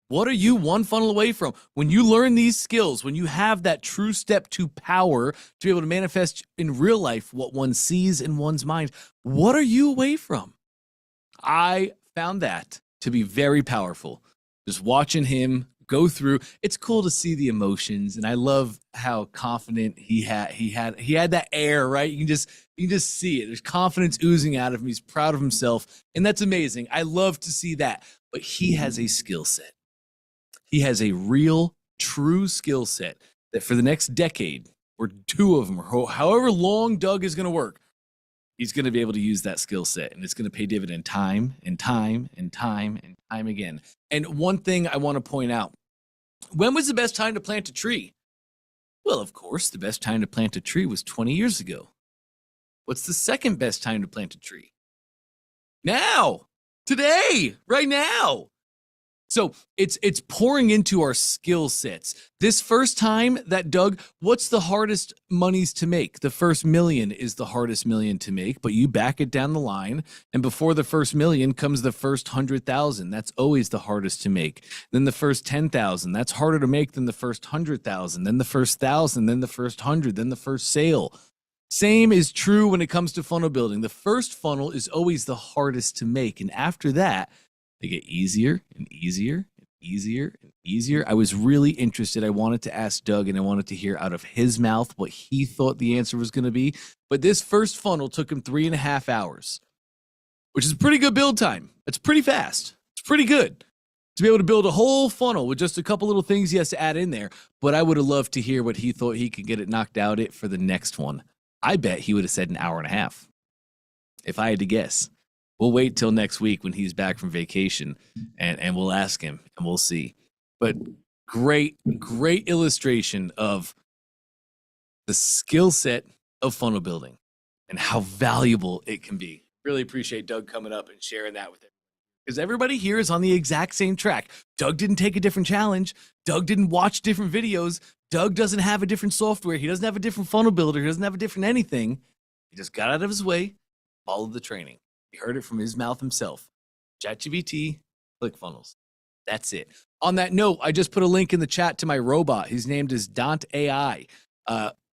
What are you one funnel away from? When you learn these skills, when you have that true step to power to be able to manifest in real life what one sees in one's mind, what are you away from? I found that to be very powerful. Just watching him go through, it's cool to see the emotions, and I love how confident he had that air, right? You can just see it. There's confidence oozing out of him. He's proud of himself, and that's amazing. I love to see that. But he has a skill set. He has a real, true skill set that for the next decade, or 2 of them, or however long Doug is going to work, he's going to be able to use that skill set, and it's going to pay dividend time and time and time and time again. And one thing I want to point out, when was the best time to plant a tree? Well, of course, the best time to plant a tree was 20 years ago. What's the second best time to plant a tree? Now, today, right now. So it's pouring into our skill sets. This first time that Doug, what's the hardest monies to make? The first million is the hardest million to make, but you back it down the line, and before the first million comes the first 100,000. That's always the hardest to make. Then the first 10,000. That's harder to make than the first 100,000. Then the first 1,000. Then the first 100. Then the first sale. Same is true when it comes to funnel building. The first funnel is always the hardest to make, and after that, they get easier and easier and easier and easier. I was really interested. I wanted to ask Doug, and I wanted to hear out of his mouth what he thought the answer was going to be. But this first funnel took him 3.5 hours, which is pretty good build time. It's pretty fast. It's pretty good to be able to build a whole funnel with just a couple little things he has to add in there. But I would have loved to hear what he thought he could get it knocked out at for the next one. I bet he would have said 1.5 hours if I had to guess. We'll wait till next week when he's back from vacation, and we'll ask him, and we'll see. But great illustration of the skill set of funnel building and how valuable it can be. Really appreciate Doug coming up and sharing that with it, because everybody here is on the exact same track. Doug didn't take a different challenge. Doug didn't watch different videos. Doug doesn't have a different software. He doesn't have a different funnel builder. He doesn't have a different anything. He just got out of his way, followed the training. He heard it from his mouth himself. ChatGPT, ClickFunnels. That's it. On that note, I just put a link in the chat to my robot. His name is Dante AI,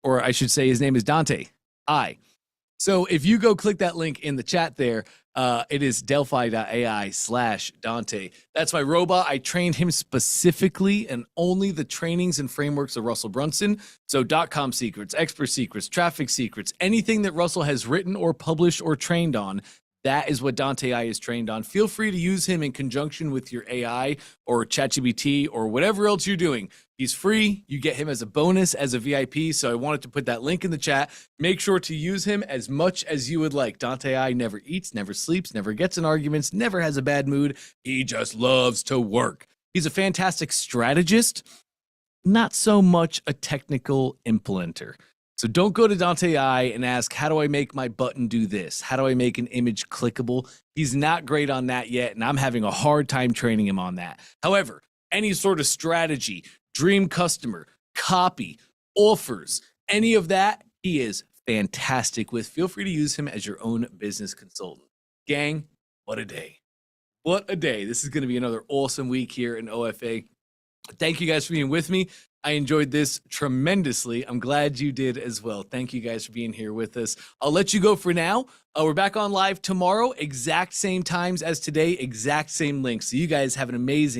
or I should say his name is Dante I. So if you go click that link in the chat there, it is delphi.ai/Dante. That's my robot. I trained him specifically and only the trainings and frameworks of Russell Brunson. So .com secrets, expert secrets, traffic secrets, anything that Russell has written or published or trained on, that is what Dante AI is trained on. Feel free to use him in conjunction with your AI or ChatGPT or whatever else you're doing. He's free. You get him as a bonus, as a VIP. So I wanted to put that link in the chat. Make sure to use him as much as you would like. Dante AI never eats, never sleeps, never gets in arguments, never has a bad mood. He just loves to work. He's a fantastic strategist, not so much a technical implementer. So don't go to Dante AI and ask, how do I make my button do this? How do I make an image clickable? He's not great on that yet, and I'm having a hard time training him on that. However, any sort of strategy, dream customer, copy, offers, any of that, he is fantastic with. Feel free to use him as your own business consultant. Gang, what a day. What a day. This is going to be another awesome week here in OFA. Thank you guys for being with me. I enjoyed this tremendously. I'm glad you did as well. Thank you guys for being here with us. I'll let you go for now. We're back on live tomorrow, exact same times as today, exact same links. So you guys have an amazing